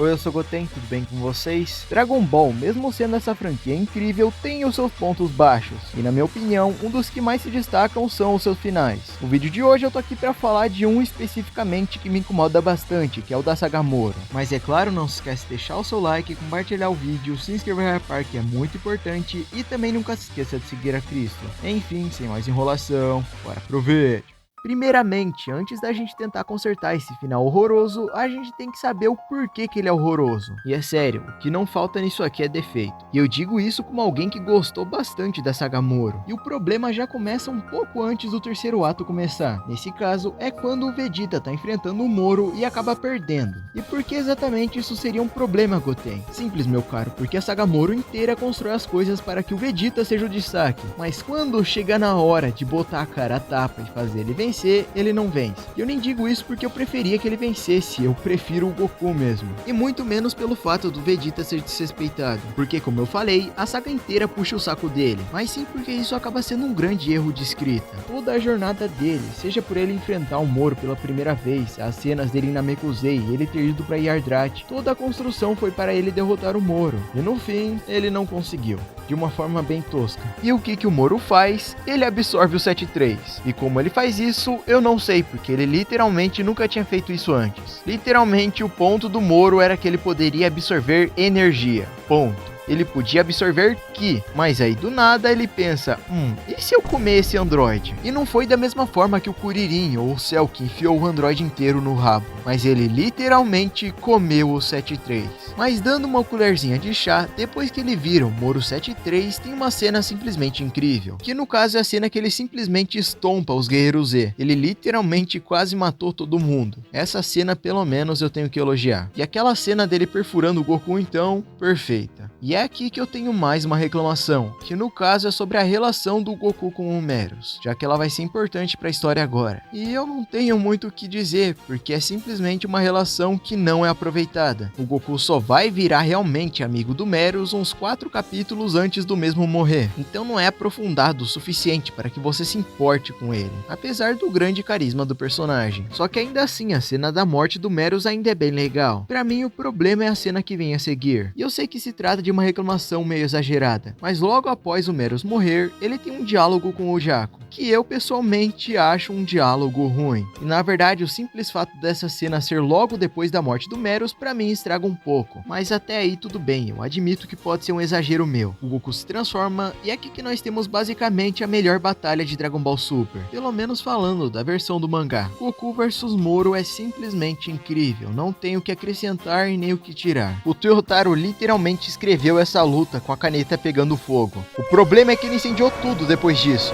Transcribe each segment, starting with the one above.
Oi, eu sou o Goten, tudo bem com vocês? Dragon Ball, mesmo sendo essa franquia incrível, tem os seus pontos baixos. E na minha opinião, um dos que mais se destacam são os seus finais. No vídeo de hoje eu tô aqui pra falar de um especificamente que me incomoda bastante, que é o da saga Moro. Mas é claro, não se esquece de deixar o seu like, compartilhar o vídeo, se inscrever no par, que é muito importante, e também nunca se esqueça de seguir a Cristo. Enfim, sem mais enrolação, bora pro vídeo. Primeiramente, antes da gente tentar consertar esse final horroroso, a gente tem que saber o porquê que ele é horroroso. E é sério, o que não falta nisso aqui é defeito. E eu digo isso como alguém que gostou bastante da saga Moro. E o problema já começa um pouco antes do terceiro ato começar. Nesse caso, é quando o Vegeta tá enfrentando o Moro e acaba perdendo. E por que exatamente isso seria um problema, Goten? Simples, meu caro, porque a saga Moro inteira constrói as coisas para que o Vegeta seja o destaque. Mas quando chega na hora de botar a cara a tapa e fazer ele vencer, ele não vence. E eu nem digo isso porque eu preferia que ele vencesse, eu prefiro o Goku mesmo. E muito menos pelo fato do Vegeta ser desrespeitado, porque como eu falei, a saga inteira puxa o saco dele, mas sim porque isso acaba sendo um grande erro de escrita. Toda a jornada dele, seja por ele enfrentar o Moro pela primeira vez, as cenas dele em Namekusei, ele ter ido pra Yardrat, toda a construção foi para ele derrotar o Moro, e no fim, ele não conseguiu. De uma forma bem tosca. E o que o Moro faz? Ele absorve o 7-3. E como ele faz isso, eu não sei, porque ele literalmente nunca tinha feito isso antes. Literalmente, o ponto do Moro era que ele poderia absorver energia. Ponto. Ele podia absorver Ki, mas aí do nada ele pensa, e se eu comer esse androide? E não foi da mesma forma que o Kuririn ou o Cell que enfiou o androide inteiro no rabo, mas ele literalmente comeu o 7-3. Mas dando uma colherzinha de chá, depois que ele vira o Moro 7-3, tem uma cena simplesmente incrível, que no caso é a cena que ele simplesmente estompa os Guerreiros Z. Ele literalmente quase matou todo mundo. Essa cena pelo menos eu tenho que elogiar. E aquela cena dele perfurando o Goku então, perfeita. E é aqui que eu tenho mais uma reclamação, que no caso é sobre a relação do Goku com o Meros, já que ela vai ser importante para a história agora. E eu não tenho muito o que dizer, porque é simplesmente uma relação que não é aproveitada. O Goku só vai virar realmente amigo do Meros uns 4 capítulos antes do mesmo morrer, então não é aprofundado o suficiente para que você se importe com ele, apesar do grande carisma do personagem. Só que ainda assim, a cena da morte do Meros ainda é bem legal. Para mim o problema é a cena que vem a seguir, e eu sei que se trata de uma reclamação meio exagerada, mas logo após o Meros morrer, ele tem um diálogo com o Jaco, que eu pessoalmente acho um diálogo ruim. E na verdade, o simples fato dessa cena ser logo depois da morte do Meros, pra mim estraga um pouco. Mas até aí tudo bem, eu admito que pode ser um exagero meu. O Goku se transforma e é aqui que nós temos basicamente a melhor batalha de Dragon Ball Super. Pelo menos falando da versão do mangá. Goku vs Moro é simplesmente incrível, não tenho o que acrescentar e nem o que tirar. O Toyotaro literalmente escreveu essa luta com a caneta pegando fogo. O problema é que ele incendiou tudo depois disso.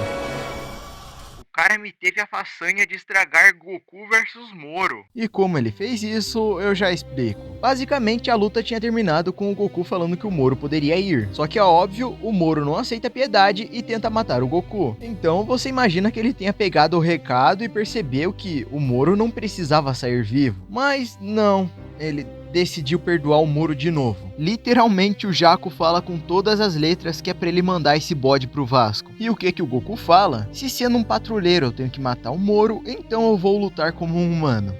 O cara me teve a façanha de estragar Goku versus Moro. E como ele fez isso, eu já explico. Basicamente, a luta tinha terminado com o Goku falando que o Moro poderia ir. Só que é óbvio, o Moro não aceita piedade e tenta matar o Goku. Então você imagina que ele tenha pegado o recado e percebeu que o Moro não precisava sair vivo. Mas não, ele decidiu perdoar o Moro de novo. Literalmente o Jaco fala com todas as letras que é pra ele mandar esse bode pro Vasco. E o que o Goku fala? Se sendo um patrulheiro eu tenho que matar o Moro, então eu vou lutar como um humano.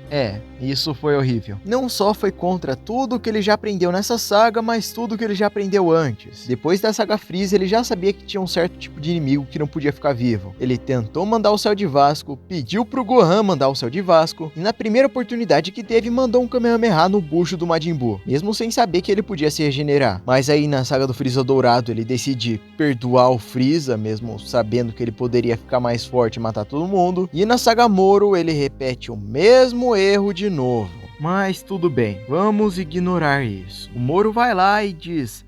Isso foi horrível. Não só foi contra tudo que ele já aprendeu nessa saga, mas tudo que ele já aprendeu antes. Depois da saga Freeza, ele já sabia que tinha um certo tipo de inimigo que não podia ficar vivo. Ele tentou mandar o Cell de Vasco, pediu pro Gohan mandar o Cell de Vasco, e na primeira oportunidade que teve, mandou um Kamehameha no bucho do Majin Buu, mesmo sem saber que ele podia se regenerar. Mas aí na saga do Freeza Dourado, ele decide perdoar o Freeza, mesmo sabendo que ele poderia ficar mais forte e matar todo mundo. E na saga Moro, ele repete o mesmo erro de novo. Mas tudo bem, vamos ignorar isso. O Moro vai lá e diz: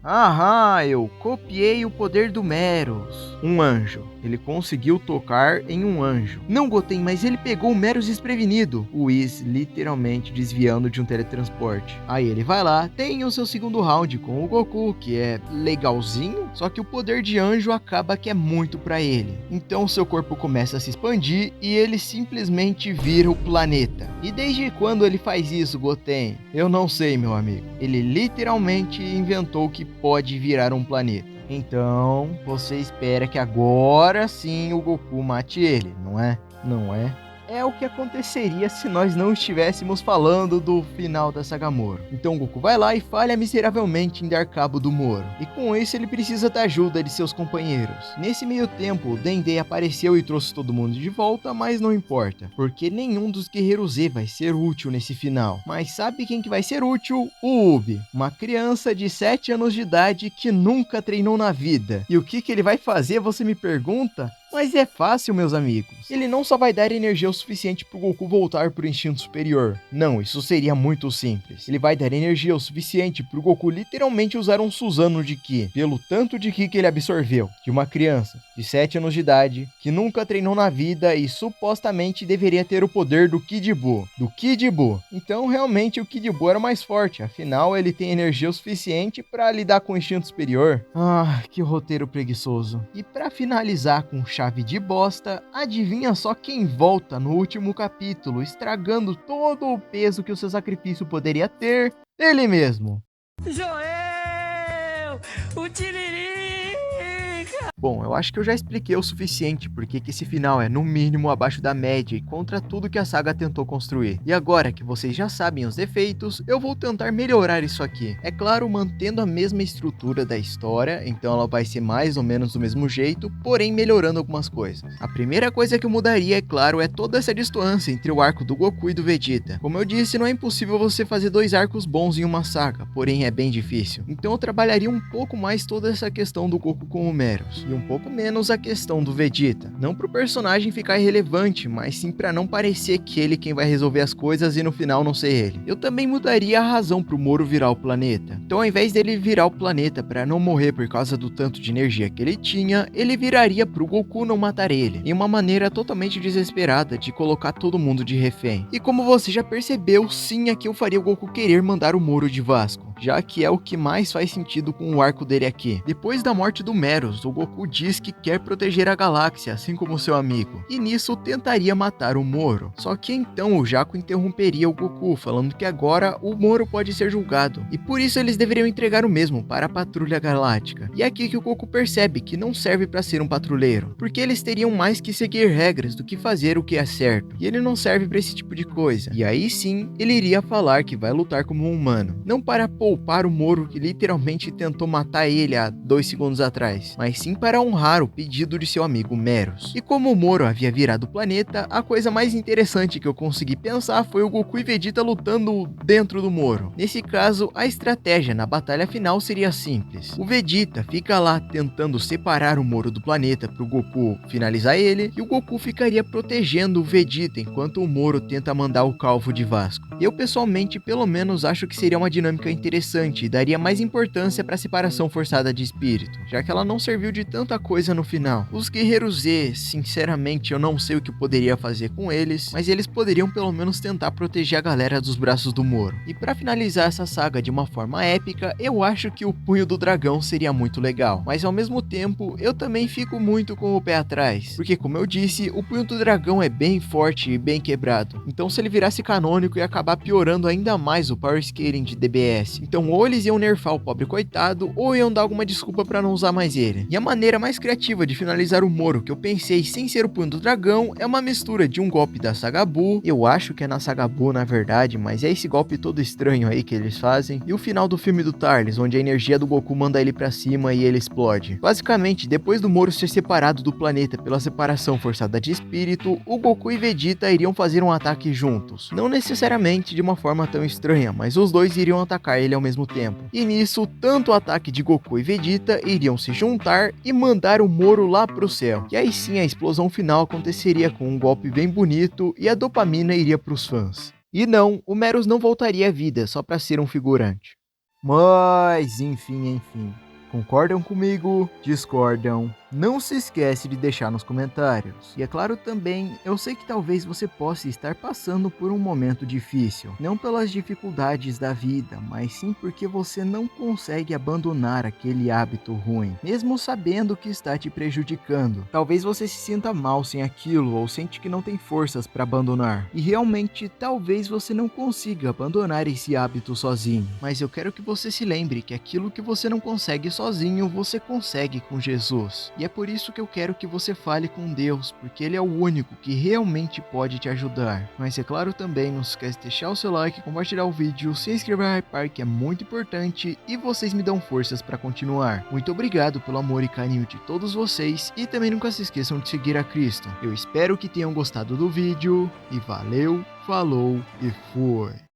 eu copiei o poder do Meros. Um anjo. Ele conseguiu tocar em um anjo. Não, Goten, mas ele pegou o Meros desprevenido. O Whis literalmente desviando de um teletransporte. Aí ele vai lá, tem o seu segundo round com o Goku, que é legalzinho, só que o poder de anjo acaba que é muito pra ele. Então seu corpo começa a se expandir e ele simplesmente vira o planeta. E desde quando ele faz isso, Goten? Eu não sei, meu amigo. Ele literalmente inventou que pode virar um planeta. Então, você espera que agora sim o Goku mate ele, não é? Não é? é o que aconteceria se nós não estivéssemos falando do final da saga Moro. Então Goku vai lá e falha miseravelmente em dar cabo do Moro, e com isso ele precisa da ajuda de seus companheiros. Nesse meio tempo, o Dendê apareceu e trouxe todo mundo de volta, mas não importa, porque nenhum dos Guerreiros Z vai ser útil nesse final. Mas sabe quem que vai ser útil? O Ubi, uma criança de 7 anos de idade que nunca treinou na vida. E o que ele vai fazer, você me pergunta? Mas é fácil, meus amigos. Ele não só vai dar energia o suficiente pro Goku voltar pro instinto superior. Não, isso seria muito simples. Ele vai dar energia o suficiente pro Goku literalmente usar um Suzano de Ki, pelo tanto de Ki que ele absorveu, de uma criança de 7 anos de idade, que nunca treinou na vida e supostamente deveria ter o poder do Kid Buu. Então realmente o Kid Buu era o mais forte, afinal ele tem energia o suficiente para lidar com o instinto superior. Ah, que roteiro preguiçoso. E para finalizar com chave de bosta, adivinha só quem volta no último capítulo, estragando todo o peso que o seu sacrifício poderia ter? Ele mesmo. Joel! O Tiririca! Bom, eu acho que eu já expliquei o suficiente porque que esse final é no mínimo abaixo da média e contra tudo que a saga tentou construir. E agora que vocês já sabem os defeitos, eu vou tentar melhorar isso aqui. É claro, mantendo a mesma estrutura da história, então ela vai ser mais ou menos do mesmo jeito, porém melhorando algumas coisas. A primeira coisa que eu mudaria, é claro, é toda essa distância entre o arco do Goku e do Vegeta. Como eu disse, não é impossível você fazer dois arcos bons em uma saga, porém é bem difícil. Então eu trabalharia um pouco mais toda essa questão do Goku com o Meros, e um pouco menos a questão do Vegeta. Não pro personagem ficar irrelevante, mas sim pra não parecer que ele quem vai resolver as coisas e no final não ser ele. Eu também mudaria a razão pro Moro virar o planeta. Então ao invés dele virar o planeta pra não morrer por causa do tanto de energia que ele tinha, ele viraria pro Goku não matar ele, em uma maneira totalmente desesperada de colocar todo mundo de refém. E como você já percebeu, sim, aqui eu faria o Goku querer mandar o Moro de Vasco, já que é o que mais faz sentido com o arco dele aqui. Depois da morte do Meros, o Goku diz que quer proteger a galáxia, assim como seu amigo, e nisso tentaria matar o Moro. Só que então o Jaco interromperia o Goku, falando que agora o Moro pode ser julgado, e por isso eles deveriam entregar o mesmo para a Patrulha Galáctica. E é aqui que o Goku percebe que não serve para ser um patrulheiro, porque eles teriam mais que seguir regras do que fazer o que é certo, e ele não serve para esse tipo de coisa. E aí sim, ele iria falar que vai lutar como um humano, não para poupar o Moro que literalmente tentou matar ele há 2 segundos atrás, mas sim para honrar o pedido de seu amigo Meros. E como o Moro havia virado o planeta, a coisa mais interessante que eu consegui pensar foi o Goku e Vegeta lutando dentro do Moro. Nesse caso, a estratégia na batalha final seria simples. O Vegeta fica lá tentando separar o Moro do planeta para o Goku finalizar ele, e o Goku ficaria protegendo o Vegeta enquanto o Moro tenta mandar o Calvo de Vasco. Eu pessoalmente pelo menos acho que seria uma dinâmica interessante e daria mais importância para a separação forçada de espírito, já que ela não serviu de tanta coisa no final. Os Guerreiros Z, sinceramente eu não sei o que poderia fazer com eles, mas eles poderiam pelo menos tentar proteger a galera dos braços do Moro. E para finalizar essa saga de uma forma épica, eu acho que o Punho do Dragão seria muito legal, mas ao mesmo tempo eu também fico muito com o pé atrás, porque como eu disse, o Punho do Dragão é bem forte e bem quebrado, então se ele virasse canônico ia acabar piorando ainda mais o power scaling de DBS. Então ou eles iam nerfar o pobre coitado, ou iam dar alguma desculpa pra não usar mais ele. E a maneira mais criativa de finalizar o Moro que eu pensei sem ser o Punho do Dragão é uma mistura de um golpe da Saga Buu, eu acho que é na Saga Buu na verdade, mas é esse golpe todo estranho aí que eles fazem, e o final do filme do Tarles, onde a energia do Goku manda ele pra cima e ele explode. Basicamente, depois do Moro ser separado do planeta pela separação forçada de espírito, o Goku e Vegeta iriam fazer um ataque juntos. Não necessariamente de uma forma tão estranha, mas os dois iriam atacar ele ao mesmo tempo. E nisso, tanto o ataque de Goku e Vegeta iriam se juntar e mandar o Moro lá pro céu. E aí sim a explosão final aconteceria com um golpe bem bonito e a dopamina iria pros fãs. E não, o Meros não voltaria à vida só pra ser um figurante. Mas enfim. Concordam comigo? Discordam? Não se esquece de deixar nos comentários. E é claro também, eu sei que talvez você possa estar passando por um momento difícil. Não pelas dificuldades da vida, mas sim porque você não consegue abandonar aquele hábito ruim, mesmo sabendo que está te prejudicando. Talvez você se sinta mal sem aquilo, ou sente que não tem forças para abandonar. E realmente, talvez você não consiga abandonar esse hábito sozinho. Mas eu quero que você se lembre que aquilo que você não consegue sozinho, você consegue com Jesus. E é por isso que eu quero que você fale com Deus, porque Ele é o único que realmente pode te ajudar. Mas é claro também, não se esquece de deixar o seu like, compartilhar o vídeo, se inscrever no Hypar, que é muito importante e vocês me dão forças para continuar. Muito obrigado pelo amor e carinho de todos vocês e também nunca se esqueçam de seguir a Cristo. Eu espero que tenham gostado do vídeo e valeu, falou e fui!